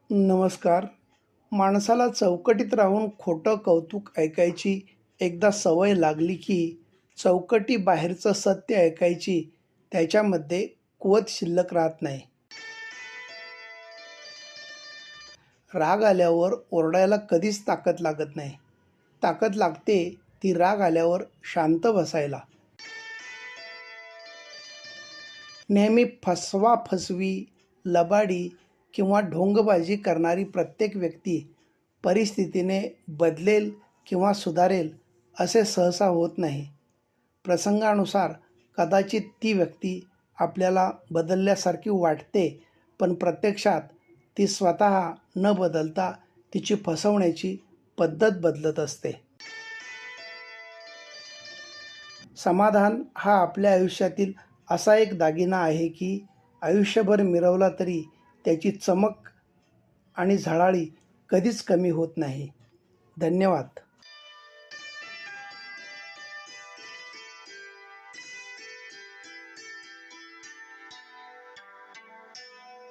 नमस्कार. माणसाला चौकटीत राहून खोटं कौतुक ऐकायची एकदा सवय लागली की चौकटीबाहेरचं सत्य ऐकायची त्याच्यामध्ये कुवत शिल्लक राहत नाही. राग आल्यावर ओरडायला कधीच ताकद लागत नाही. ताकद लागते ती राग आल्यावर शांत बसायला. नेहमी फसवा-फसवी, लबाडी किंवा ढोंगबाजी करणारी प्रत्येक व्यक्ती परिस्थितीने बदलेल किंवा सुधारेल असे सहसा होत नाही. प्रसंगानुसार कदाचित ती व्यक्ती आपल्याला बदलल्यासारखी वाटते, पण प्रत्यक्षात ती स्वतः न बदलता तिची फसवण्याची पद्धत बदलत असते. समाधान हा आपल्या आयुष्यातील असा एक दागिना आहे की आयुष्यभर मिरवला तरी त्याची चमक आणि झळाळी कधीच कमी होत नाही. धन्यवाद.